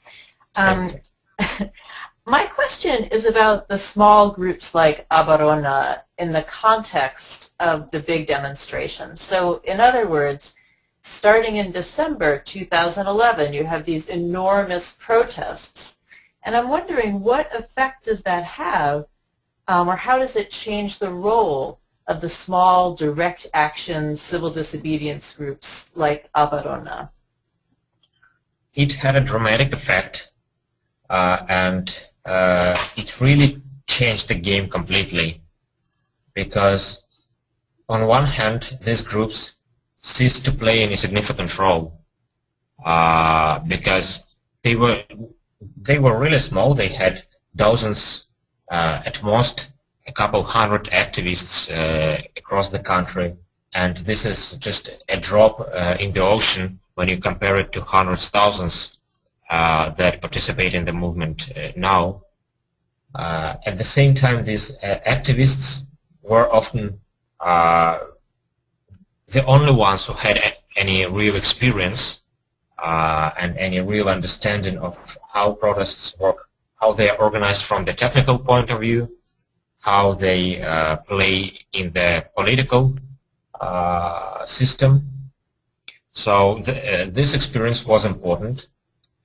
[SPEAKER 5] My question is about the small groups like Oborona in the context of the big demonstrations. So, in other words, starting in December 2011, you have these enormous protests. And I'm wondering, what effect does that have, or how does it change the role of the small direct action civil disobedience groups like Oborona?
[SPEAKER 3] It had a dramatic effect, and it really changed the game completely, because on one hand these groups ceased to play any significant role because they were really small. They had dozens, at most a couple hundred activists across the country, and this is just a drop in the ocean when you compare it to hundreds, thousands that participate in the movement now. At the same time, these activists were often the only ones who had any real experience and any real understanding of how protests work, how they are organized from the technical point of view, how they play in the political system. So this experience was important,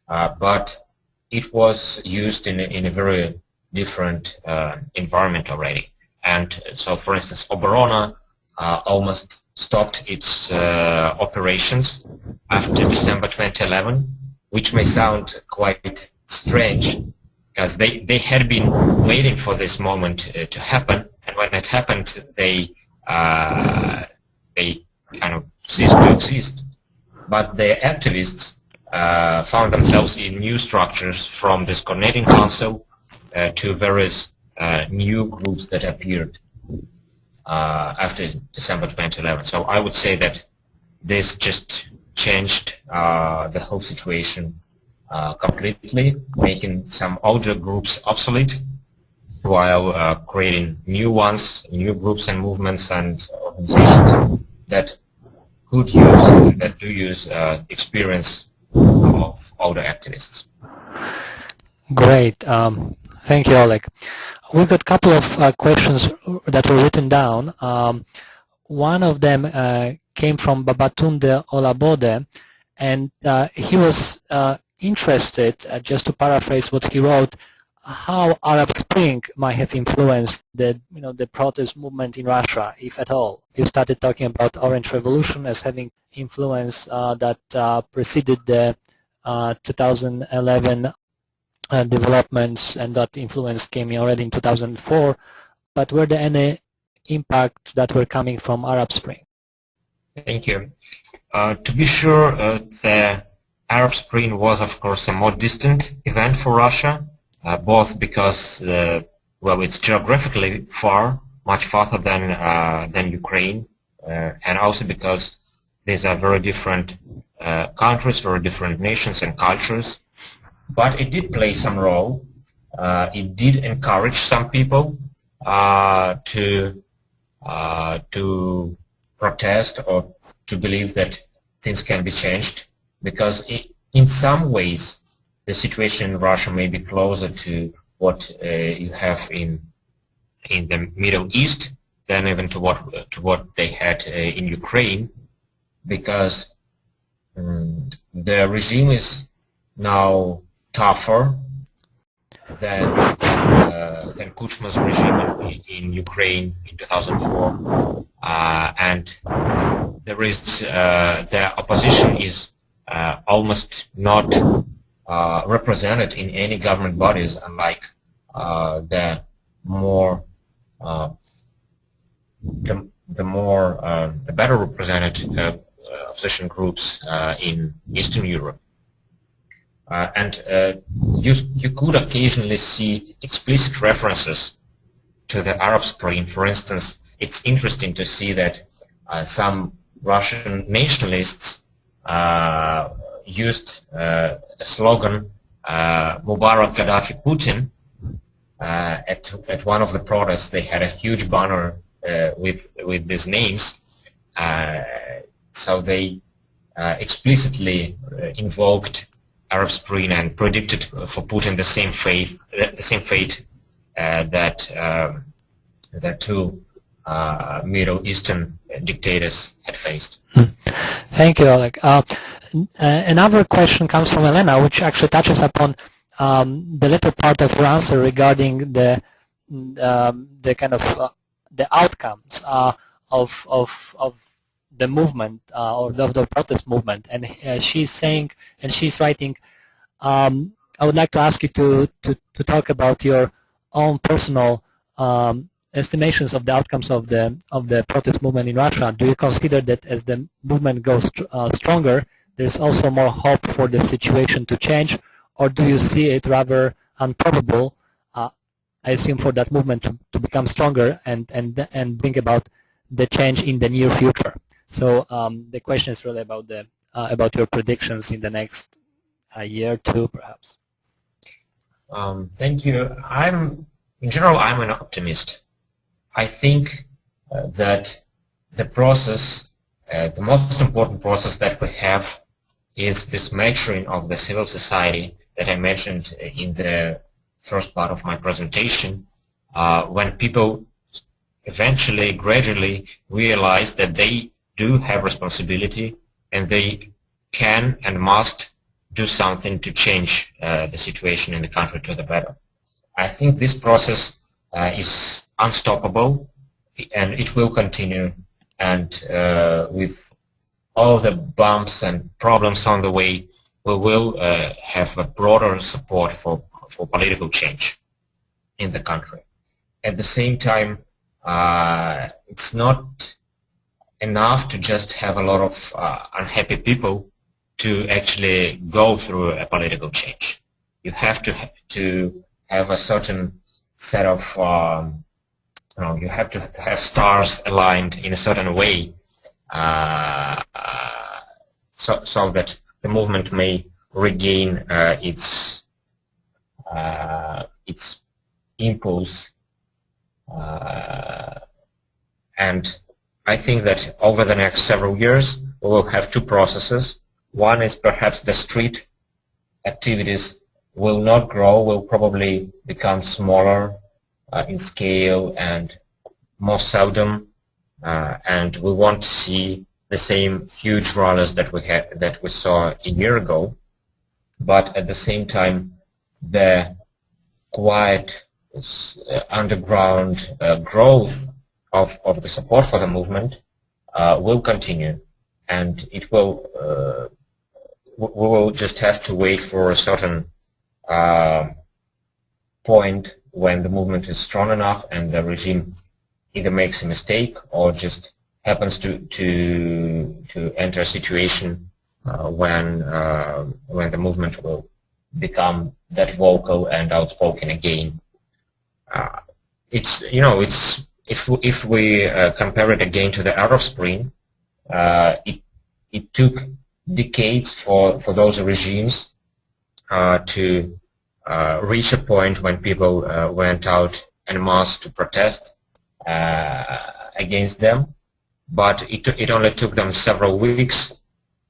[SPEAKER 3] but it was used in a very different environment already. And so, for instance, Oborona almost stopped its operations after December 2011, which may sound quite strange, because they had been waiting for this moment to happen, and when it happened, they kind of ceased to exist. But the activists found themselves in new structures, from this coordinating council to various new groups that appeared after December 2011. So I would say that this just changed the whole situation completely, making some older groups obsolete while creating new ones, new groups and movements and organizations that could use, that do use experience of older activists.
[SPEAKER 2] Great. Thank you, Oleg. We've got a couple of questions that were written down. One of them came from Babatunde Olabode, and he was interested, just to paraphrase what he wrote, how Arab Spring might have influenced the protest movement in Russia, if at all. You started talking about Orange Revolution as having influence that preceded the 2011 developments, and that influence came already in 2004. But were there any impact that were coming from Arab Spring?
[SPEAKER 3] Thank you. To be sure, the Arab Spring was, of course, a more distant event for Russia, both because, well, it's geographically far, much farther than Ukraine, and also because these are very different countries, very different nations and cultures. But it did play some role. It did encourage some people to protest or to believe that things can be changed, because in some ways the situation in Russia may be closer to what you have in the Middle East than even to what they had in Ukraine, because the regime is now tougher than Kuchma's regime in Ukraine in 2004, and there is the opposition is almost not represented in any government bodies, unlike the better represented opposition groups in Eastern Europe. You could occasionally see explicit references to the Arab Spring. For instance, it's interesting to see that some Russian nationalists used a slogan, Mubarak, Gaddafi, Putin. At one of the protests, they had a huge banner with these names. So they explicitly invoked Arab Spring and predicted for Putin the same fate that the two Middle Eastern dictators had faced.
[SPEAKER 2] Thank you, Oleg. Another question comes from Elena, which actually touches upon the latter part of your answer regarding the kind of the outcomes of the movement or the protest movement, and she's saying, and she's writing, I would like to ask you to talk about your own personal estimations of the outcomes of the protest movement in Russia. Do you consider that as the movement goes stronger, there's also more hope for the situation to change, or do you see it rather improbable, I assume, for that movement to become stronger and bring about the change in the near future? So the question is really about about your predictions in the next year or two, perhaps.
[SPEAKER 3] Thank you. In general, I'm an optimist. I think that the process, the most important process that we have, is this maturing of the civil society that I mentioned in the first part of my presentation, when people eventually, gradually realize that they do have responsibility and they can and must do something to change the situation in the country to the better. I think this process is unstoppable, and it will continue, and with all the bumps and problems on the way, we will have a broader support for political change in the country. At the same time, it's not enough to just have a lot of unhappy people to actually go through a political change. You have to have a certain set of, you have to have stars aligned in a certain way so that the movement may regain its impulse. And I think that over the next several years we will have two processes. One is perhaps the street activities will not grow, will probably become smaller in scale and more seldom, and we won't see the same huge rallies that we saw a year ago. But at the same time, the quiet underground growth of the support for the movement will continue, and it will. We will just have to wait for a certain point when the movement is strong enough and the regime either makes a mistake or just happens to enter a situation when the movement will become that vocal and outspoken again. If we compare it again to the Arab Spring, it took decades for those regimes to reach a point when people went out en masse to protest against them, but it only took them several weeks.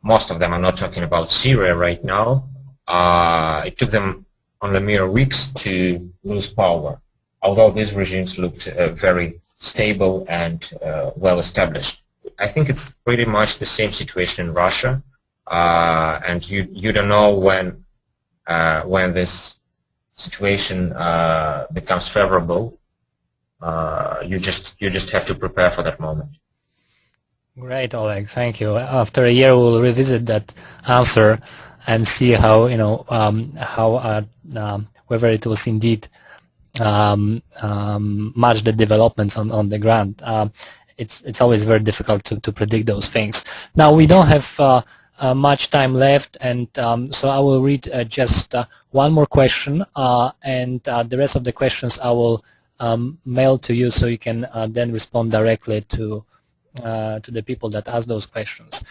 [SPEAKER 3] Most of them, I'm not talking about Syria right now, it took them only mere weeks to lose power, although these regimes looked very stable and well established. I think it's pretty much the same situation in Russia, and you don't know when this situation becomes favorable. You just have to prepare for that moment.
[SPEAKER 2] Great, Oleg. Thank you. After a year, we'll revisit that answer and see how whether it was indeed match the developments on the ground. It's always very difficult to predict those things. Now we don't have much time left, and so I will read just one more question, and the rest of the questions I will mail to you, so you can then respond directly to the people that ask those questions.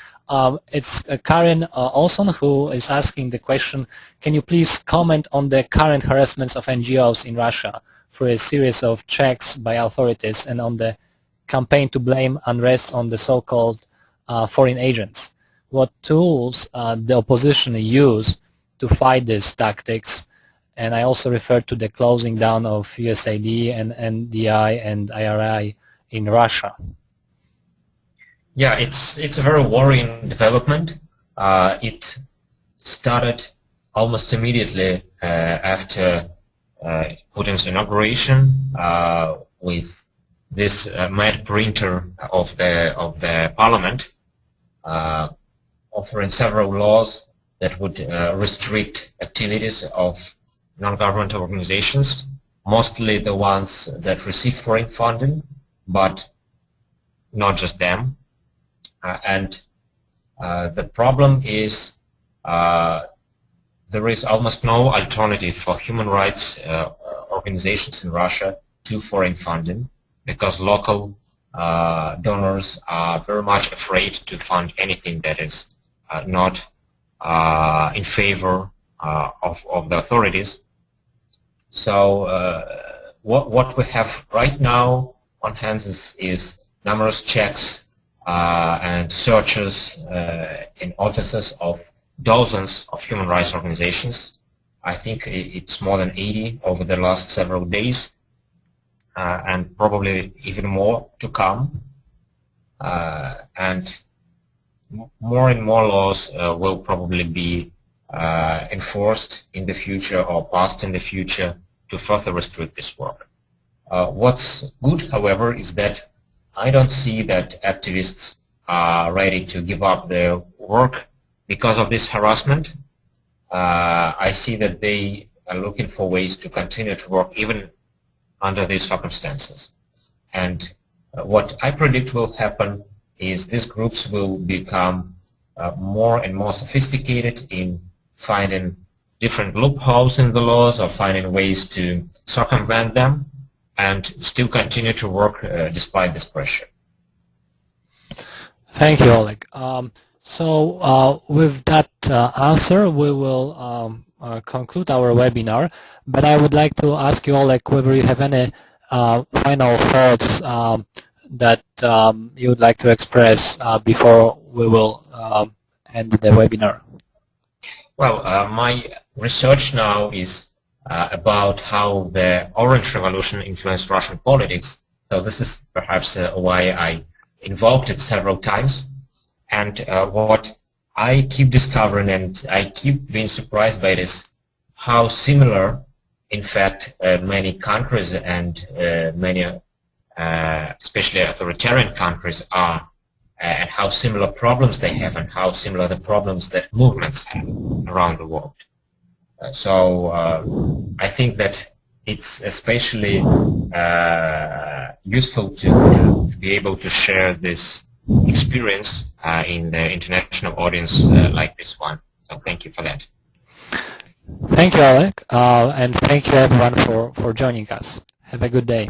[SPEAKER 2] It's Karen Olson who is asking the question: can you please comment on the current harassments of NGOs in Russia through a series of checks by authorities, and on the campaign to blame unrest on the so-called foreign agents? What tools the opposition use to fight these tactics? And I also referred to the closing down of USAID and NDI and IRI in Russia.
[SPEAKER 3] Yeah, it's a very worrying development. It started almost immediately after Putin's inauguration with this mad printer of the parliament, authoring several laws that would restrict activities of non-governmental organizations, mostly the ones that receive foreign funding, but not just them. And the problem is there is almost no alternative for human rights organizations in Russia to foreign funding, because local donors are very much afraid to fund anything that is not in favor of the authorities. So what we have right now on hands is numerous checks and searches in offices of dozens of human rights organizations. I think it's more than 80 over the last several days, and probably even more to come. And more and more laws will probably be enforced in the future or passed in the future to further restrict this work. What's good, however, is that I don't see that activists are ready to give up their work because of this harassment. I see that they are looking for ways to continue to work even under these circumstances. And what I predict will happen is these groups will become more and more sophisticated in finding different loopholes in the laws or finding ways to circumvent them and still continue to work despite this pressure.
[SPEAKER 2] Thank you, Oleg. So with that answer, we will conclude our webinar. But I would like to ask you, Oleg, whether you have any final thoughts that you would like to express before we will end the webinar.
[SPEAKER 3] Well, my research now is about how the Orange Revolution influenced Russian politics. So this is perhaps why I invoked it several times. And what I keep discovering and I keep being surprised by it is how similar, in fact, many countries and many, especially authoritarian countries are, and how similar problems they have and how similar the problems that movements have around the world. So I think that it's especially useful to be able to share this experience in the international audience like this one. So thank you for that.
[SPEAKER 2] Thank you, Oleg, and thank you everyone for joining us. Have a good day.